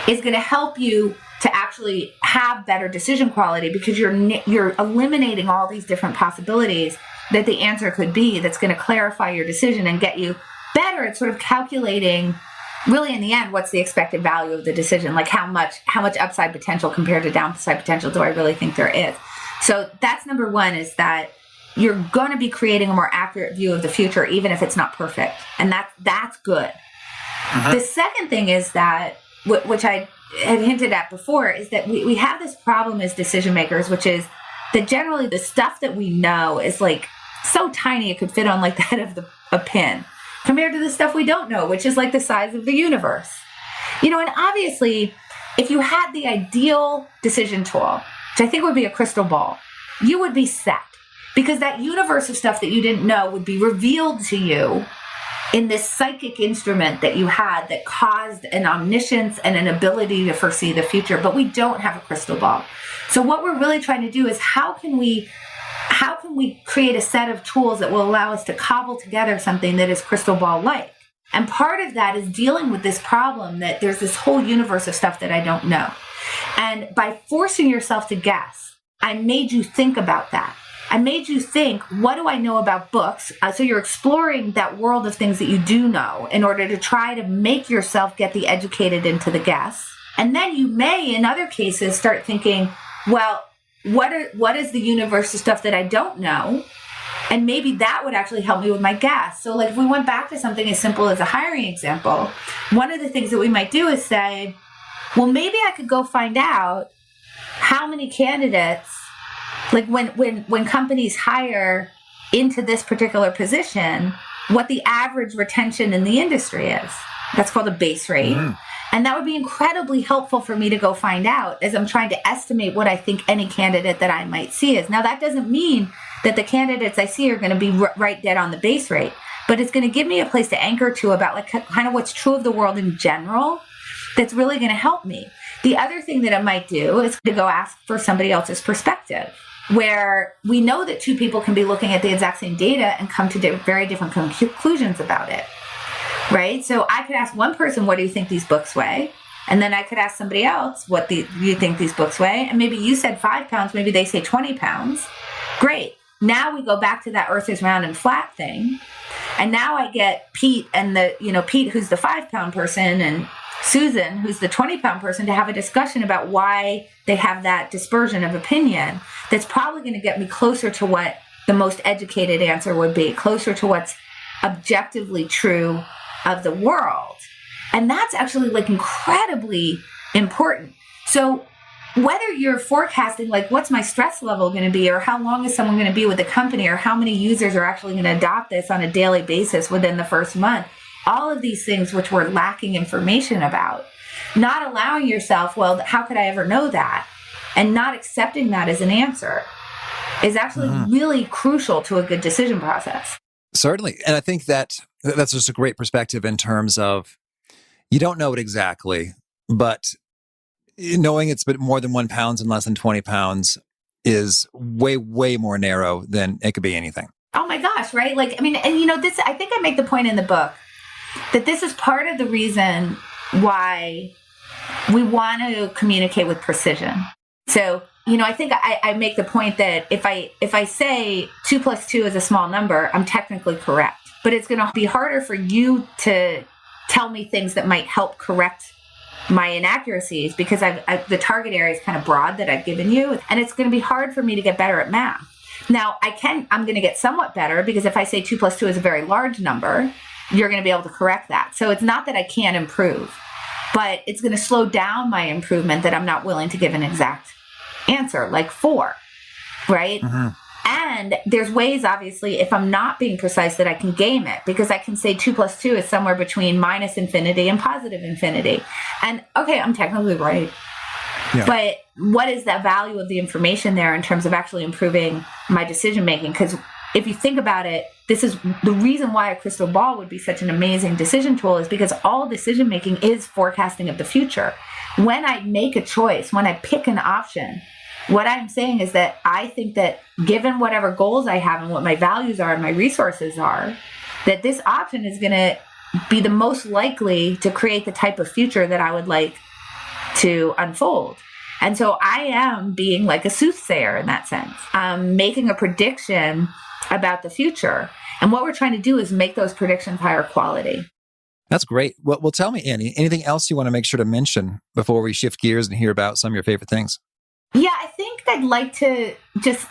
is going to help you to actually have better decision quality because you're eliminating all these different possibilities that the answer could be that's going to clarify your decision and get you better at sort of calculating, really in the end, what's the expected value of the decision? Like how much upside potential compared to downside potential do I really think there is? So that's number 1, is that you're going to be creating a more accurate view of the future, even if it's not perfect. And that's good. Uh-huh. The second thing is that, which I had hinted at before, is that we have this problem as decision makers, which is that generally the stuff that we know is like so tiny it could fit on like the head of a pin compared to the stuff we don't know, which is like the size of the universe. And obviously, if you had the ideal decision tool, which I think would be a crystal ball, you would be set. Because that universe of stuff that you didn't know would be revealed to you in this psychic instrument that you had that caused an omniscience and an ability to foresee the future. But we don't have a crystal ball. So what we're really trying to do is how can we create a set of tools that will allow us to cobble together something that is crystal ball-like? And part of that is dealing with this problem that there's this whole universe of stuff that I don't know. And by forcing yourself to guess, I made you think about that. I made you think, what do I know about books? So you're exploring that world of things that you do know in order to try to make yourself get the educated into the guess. And then you may, in other cases, start thinking, well, what is the universe of stuff that I don't know? And maybe that would actually help me with my guess. So like if we went back to something as simple as a hiring example, one of the things that we might do is say, well, maybe I could go find out how many candidates, like when companies hire into this particular position, what the average retention in the industry is. That's called a base rate. Mm. And that would be incredibly helpful for me to go find out as I'm trying to estimate what I think any candidate that I might see is. Now, that doesn't mean that the candidates I see are going to be right dead on the base rate, but it's going to give me a place to anchor to about like kind of what's true of the world in general that's really going to help me. The other thing that I might do is to go ask for somebody else's perspective, where we know that 2 people can be looking at the exact same data and come to very different conclusions about it, right? So I could ask one person, what do you think these books weigh? And then I could ask somebody else, what do you think these books weigh? And maybe you said 5 pounds, maybe they say 20 pounds. Great. Now we go back to that earth is round and flat thing. And now I get Pete and Pete, who's the 5-pound person, and Susan, who's the 20-pound person, to have a discussion about why they have that dispersion of opinion that's probably going to get me closer to what the most educated answer would be, closer to what's objectively true of the world. And that's actually like incredibly important. So whether you're forecasting like what's my stress level going to be, or how long is someone going to be with the company, or how many users are actually going to adopt this on a daily basis within the first month, all of these things which we're lacking information about, not allowing yourself, well, how could I ever know that? And not accepting that as an answer is actually really crucial to a good decision process. Certainly. And I think that's just a great perspective in terms of you don't know it exactly, but knowing it's been more than 1 pound and less than 20 pounds is way, way more narrow than it could be anything. Oh my gosh, right? Like, I mean, and this, I think I make the point in the book that this is part of the reason why we want to communicate with precision. So, I think I make the point that if I say 2 + 2 is a small number, I'm technically correct. But it's going to be harder for you to tell me things that might help correct my inaccuracies because the target area is kind of broad that I've given you. And it's going to be hard for me to get better at math. Now, I'm going to get somewhat better because if I say 2 + 2 is a very large number, you're going to be able to correct that. So it's not that I can't improve, but it's going to slow down my improvement that I'm not willing to give an exact answer, like 4, right? Mm-hmm. And there's ways, obviously, if I'm not being precise, that I can game it, because I can say 2 plus 2 is somewhere between minus infinity and positive infinity. And okay, I'm technically right. Yeah. But what is the value of the information there in terms of actually improving my decision making? Because if you think about it, this is the reason why a crystal ball would be such an amazing decision tool, is because all decision making is forecasting of the future. When I make a choice, when I pick an option, what I'm saying is that I think that given whatever goals I have and what my values are and my resources are, that this option is going to be the most likely to create the type of future that I would like to unfold. And so I am being like a soothsayer in that sense. I'm making a prediction about the future. And what we're trying to do is make those predictions higher quality. That's great. Well, tell me, Annie, anything else you want to make sure to mention before we shift gears and hear about some of your favorite things? Yeah, I think I'd like to just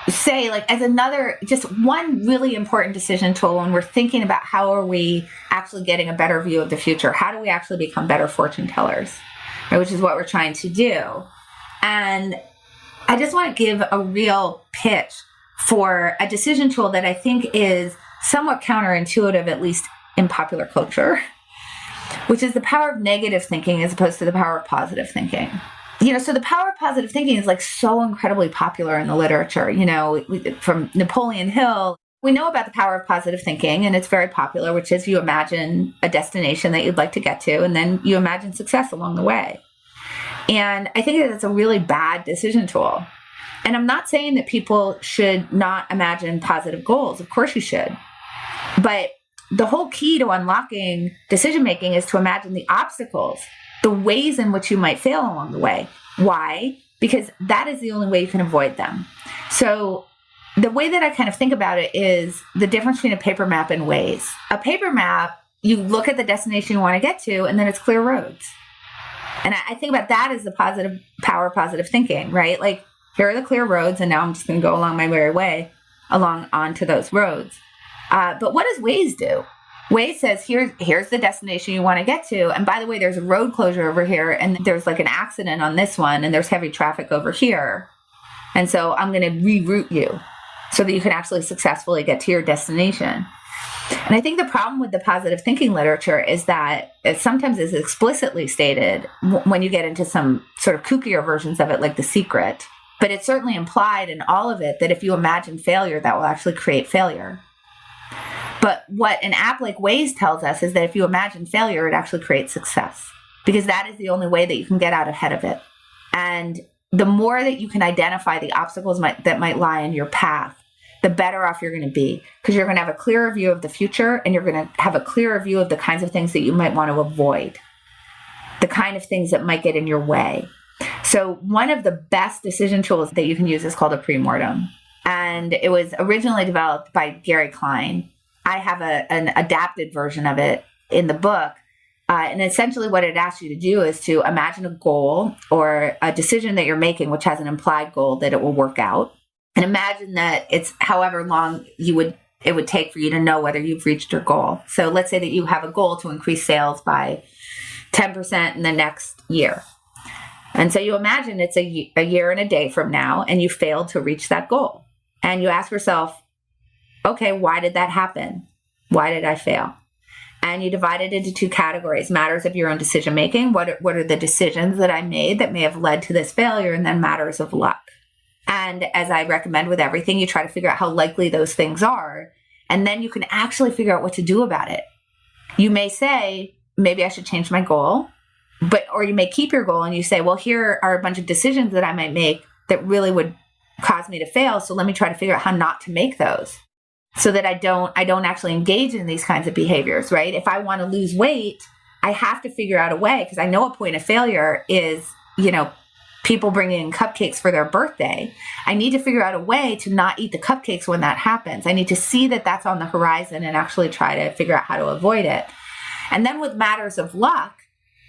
say, like, as another, just one really important decision tool when we're thinking about how are we actually getting a better view of the future? How do we actually become better fortune tellers? Right, which is what we're trying to do. And I just want to give a real pitch for a decision tool that I think is somewhat counterintuitive, at least in popular culture, which is the power of negative thinking as opposed to the power of positive thinking. So the power of positive thinking is like so incredibly popular in the literature, from Napoleon Hill. We know about the power of positive thinking, and it's very popular, which is you imagine a destination that you'd like to get to, and then you imagine success along the way. And I think that it's a really bad decision tool. And I'm not saying that people should not imagine positive goals. Of course you should. But the whole key to unlocking decision-making is to imagine the obstacles, the ways in which you might fail along the way. Why? Because that is the only way you can avoid them. So the way that I kind of think about it is the difference between a paper map and Waze. A paper map, you look at the destination you want to get to, and then it's clear roads. And I think about that as the positive power of positive thinking, right? Like, here are the clear roads, and now I'm just going to go along my merry way along onto those roads. But what does Waze do? Waze says, here's the destination you want to get to. And by the way, there's a road closure over here, and there's like an accident on this one, and there's heavy traffic over here. And so I'm going to reroute you so that you can actually successfully get to your destination. And I think the problem with the positive thinking literature is that it sometimes is explicitly stated when you get into some sort of kookier versions of it, like The Secret. But it's certainly implied in all of it that if you imagine failure, that will actually create failure. But what an app like Waze tells us is that if you imagine failure, it actually creates success, because that is the only way that you can get out ahead of it. And the more that you can identify the obstacles that might lie in your path, the better off you're going to be, because you're going to have a clearer view of the future, and you're going to have a clearer view of the kinds of things that you might want to avoid, the kind of things that might get in your way. So one of the best decision tools that you can use is called a premortem. And it was originally developed by Gary Klein. I have an adapted version of it in the book. And essentially what it asks you to do is to imagine a goal or a decision that you're making, which has an implied goal that it will work out. And imagine that it's however long it would take for you to know whether you've reached your goal. So let's say that you have a goal to increase sales by 10% in the next year. And so you imagine it's a year and a day from now, and you failed to reach that goal. And you ask yourself, okay, why did that happen? Why did I fail? And you divide it into 2 categories: matters of your own decision making. What are the decisions that I made that may have led to this failure? And then matters of luck. And as I recommend with everything, you try to figure out how likely those things are. And then you can actually figure out what to do about it. You may say, maybe I should change my goal. Or you may keep your goal and you say, well, here are a bunch of decisions that I might make that really would cause me to fail. So let me try to figure out how not to make those, so that I don't actually engage in these kinds of behaviors, right? If I want to lose weight, I have to figure out a way, because I know a point of failure is, people bringing in cupcakes for their birthday. I need to figure out a way to not eat the cupcakes when that happens. I need to see that that's on the horizon and actually try to figure out how to avoid it. And then with matters of luck,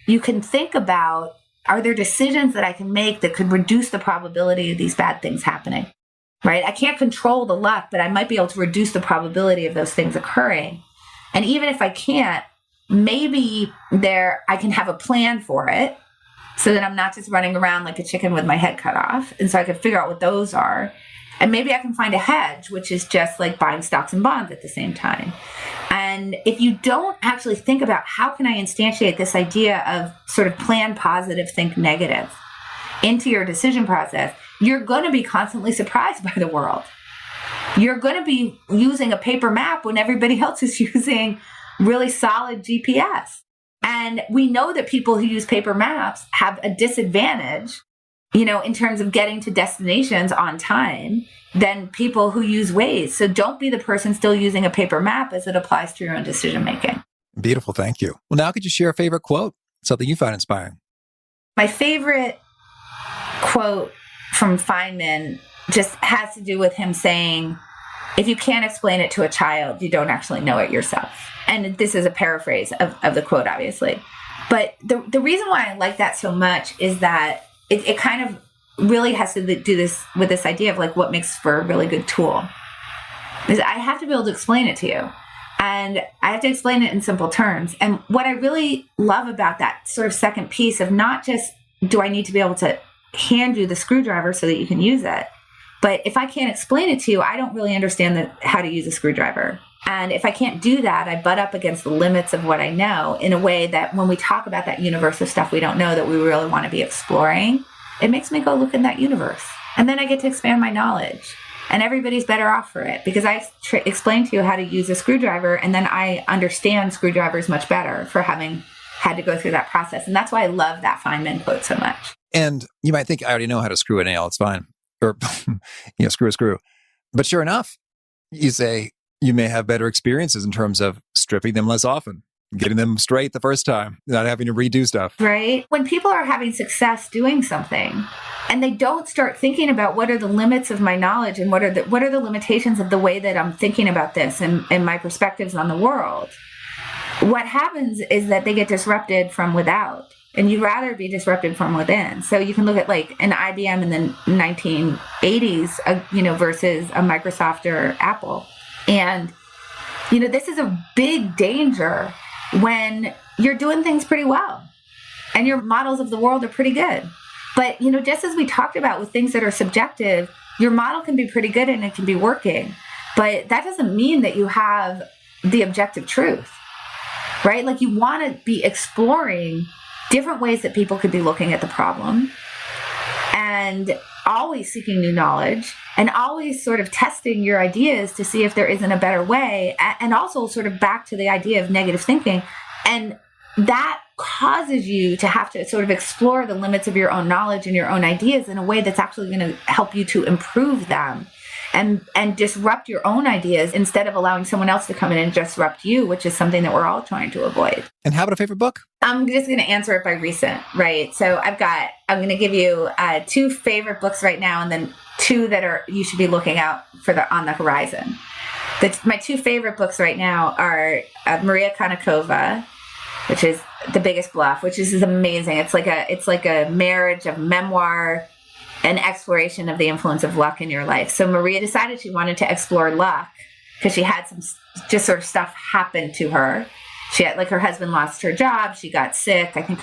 you can think about, are there decisions that I can make that could reduce the probability of these bad things happening, right? I can't control the luck, but I might be able to reduce the probability of those things occurring. And even if I can't, maybe I can have a plan for it. so that I'm not just running around like a chicken with my head cut off. And so I could figure out what those are. And maybe I can find a hedge, which is just like buying stocks and bonds at the same time. And if you don't actually think about how can I instantiate this idea of sort of plan positive, think negative into your decision process, you're going to be constantly surprised by the world. You're going to be using a paper map when everybody else is using really solid GPS. And we know that people who use paper maps have a disadvantage, in terms of getting to destinations on time than people who use Waze. So don't be the person still using a paper map as it applies to your own decision making. Beautiful. Thank you. Well, now could you share a favorite quote? Something you find inspiring? My favorite quote from Feynman just has to do with him saying, if you can't explain it to a child, you don't actually know it yourself. And this is a paraphrase of the quote, obviously. But the reason why I like that so much is that it kind of really has to do this with this idea of like what makes for a really good tool. Is I have to be able to explain it to you. And I have to explain it in simple terms. And what I really love about that sort of second piece of not just do I need to be able to hand you the screwdriver so that you can use it, but if I can't explain it to you, I don't really understand how to use a screwdriver. And if I can't do that, I butt up against the limits of what I know in a way that when we talk about that universe of stuff we don't know that we really want to be exploring, it makes me go look in that universe. And then I get to expand my knowledge. And everybody's better off for it because I explained to you how to use a screwdriver, and then I understand screwdrivers much better for having had to go through that process. And that's why I love that Feynman quote so much. And you might think, I already know how to screw a nail. It's fine. Or, screw a screw. But sure enough, you say you may have better experiences in terms of stripping them less often, getting them straight the first time, not having to redo stuff. Right. When people are having success doing something and they don't start thinking about what are the limits of my knowledge and what are the limitations of the way that I'm thinking about this and my perspectives on the world, what happens is that they get disrupted from without. And you'd rather be disrupted from within. So you can look at like an IBM in the 1980s, versus a Microsoft or Apple. And, this is a big danger when you're doing things pretty well and your models of the world are pretty good. But, just as we talked about with things that are subjective, your model can be pretty good and it can be working. But that doesn't mean that you have the objective truth, right? Like you want to be exploring different ways that people could be looking at the problem and always seeking new knowledge and always sort of testing your ideas to see if there isn't a better way. And also sort of back to the idea of negative thinking. And that causes you to have to sort of explore the limits of your own knowledge and your own ideas in a way that's actually going to help you to improve them and disrupt your own ideas instead of allowing someone else to come in and disrupt you, which is something that we're all trying to avoid. And how about a favorite book? I'm just going to answer it by recent, right? So I'm going to give you 2 favorite books right now and then 2 that you should be looking out for on the horizon. My 2 favorite books right now are Maria Konnikova, which is The Biggest Bluff, which is amazing. It's like a marriage of memoir and exploration of the influence of luck in your life. So Maria decided she wanted to explore luck because she had some just sort of stuff happen to her. She had, her husband lost her job. She got sick. I think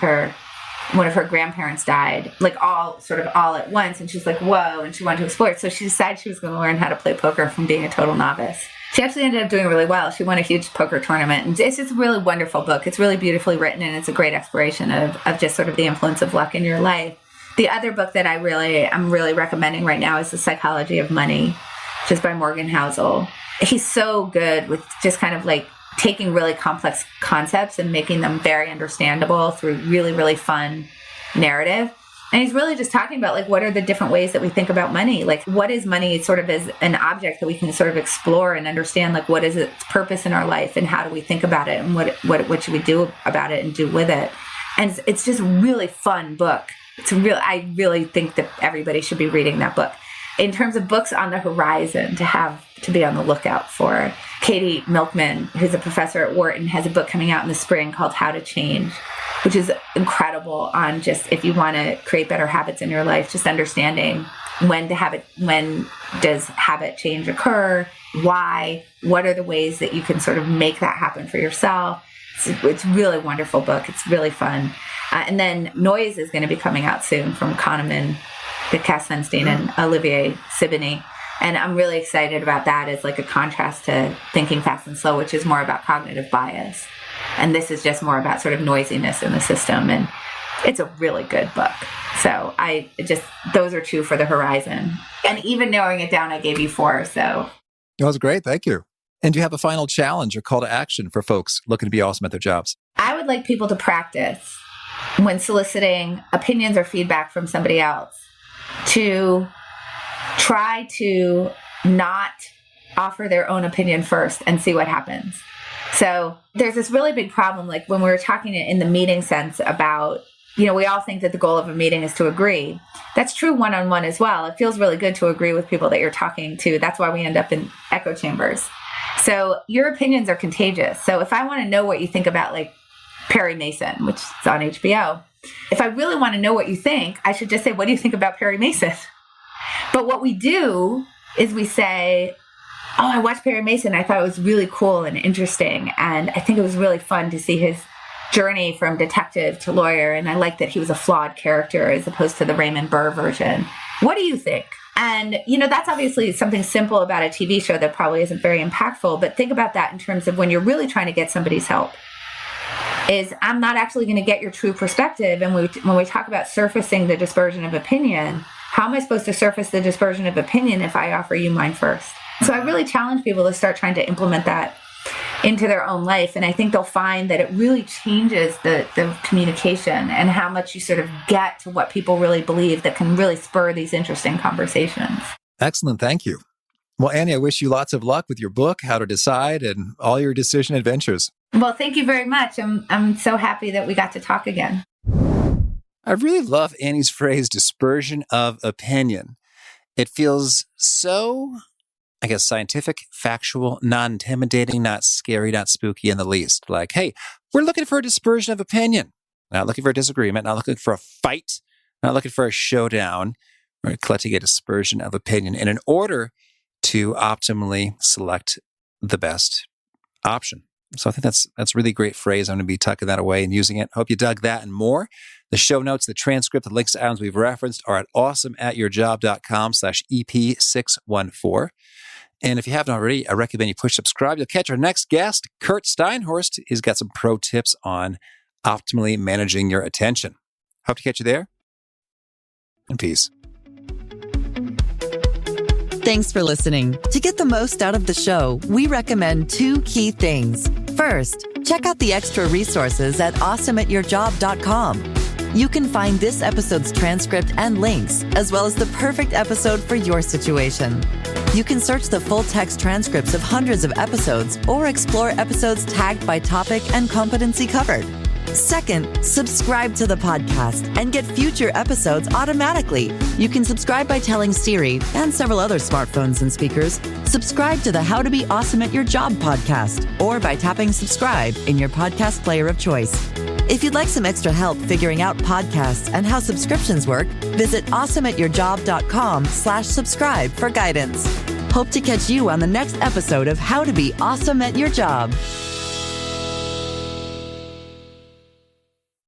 one of her grandparents died, all at once. And she's like, whoa. And she wanted to explore it. So she decided she was going to learn how to play poker from being a total novice. She actually ended up doing really well. She won a huge poker tournament. And it's just a really wonderful book. It's really beautifully written. And it's a great exploration of just sort of the influence of luck in your life. The other book that I'm really recommending right now is The Psychology of Money, which is by Morgan Housel. He's so good with just kind of taking really complex concepts and making them very understandable through really, really fun narrative. And he's really just talking about what are the different ways that we think about money? What is money sort of as an object that we can sort of explore and understand what is its purpose in our life and how do we think about it and what should we do about it and do with it? And it's just a really fun book. I really think that everybody should be reading that book. In terms of books on the horizon to be on the lookout for, Katie Milkman, who's a professor at Wharton, has a book coming out in the spring called How to Change, which is incredible on just if you want to create better habits in your life, just understanding when does habit change occur, why, what are the ways that you can sort of make that happen for yourself. It's really a wonderful book. It's really fun. And then Noise is going to be coming out soon from Kahneman, Cass Sunstein, and Olivier Sibony. And I'm really excited about that as like a contrast to Thinking Fast and Slow, which is more about cognitive bias. And this is just more about sort of noisiness in the system. And it's a really good book. So those are two for the horizon. And even narrowing it down, I gave you 4. So That was great. Thank you. And do you have a final challenge or call to action for folks looking to be awesome at their jobs? I would like people to practice when soliciting opinions or feedback from somebody else to try to not offer their own opinion first and see what happens. So there's this really big problem, like when we were talking in the meeting sense about, we all think that the goal of a meeting is to agree. That's true one-on-one as well. It feels really good to agree with people that you're talking to. That's why we end up in echo chambers. So your opinions are contagious. So if I want to know what you think about like Perry Mason, which is on HBO, if I really want to know what you think, I should just say, what do you think about Perry Mason? But what we do is we say, oh, I watched Perry Mason. I thought it was really cool and interesting. And I think it was really fun to see his journey from detective to lawyer. And I like that he was a flawed character as opposed to the Raymond Burr version. What do you think? And, that's obviously something simple about a TV show that probably isn't very impactful. But think about that in terms of when you're really trying to get somebody's help. Is I'm not actually going to get your true perspective. And when we talk about surfacing the dispersion of opinion, how am I supposed to surface the dispersion of opinion if I offer you mine first? So I really challenge people to start trying to implement that into their own life. And I think they'll find that it really changes the communication and how much you sort of get to what people really believe that can really spur these interesting conversations. Excellent. Thank you. Well, Annie, I wish you lots of luck with your book, How to Decide, and all your decision adventures. Well, thank you very much. I'm so happy that we got to talk again. I really love Annie's phrase, dispersion of opinion. It feels so, scientific, factual, non-intimidating, not scary, not spooky in the least. Like, hey, we're looking for a dispersion of opinion. Not looking for a disagreement, not looking for a fight, not looking for a showdown. We're collecting a dispersion of opinion. And in order to optimally select the best option. So I think that's a really great phrase. I'm going to be tucking that away and using it. Hope you dug that and more. The show notes, the transcript, the links to items we've referenced are at awesomeatyourjob.com/EP614. And if you haven't already, I recommend you push subscribe. You'll catch our next guest, Kurt Steinhorst. He's got some pro tips on optimally managing your attention. Hope to catch you there. And peace. Thanks for listening. To get the most out of the show, we recommend 2 key things. First, check out the extra resources at awesomeatyourjob.com. You can find this episode's transcript and links, as well as the perfect episode for your situation. You can search the full text transcripts of hundreds of episodes or explore episodes tagged by topic and competency covered. Second, subscribe to the podcast and get future episodes automatically. You can subscribe by telling Siri and several other smartphones and speakers, subscribe to the How to Be Awesome at Your Job podcast, or by tapping subscribe in your podcast player of choice. If you'd like some extra help figuring out podcasts and how subscriptions work, visit awesomeatyourjob.com/subscribe for guidance. Hope to catch you on the next episode of How to Be Awesome at Your Job.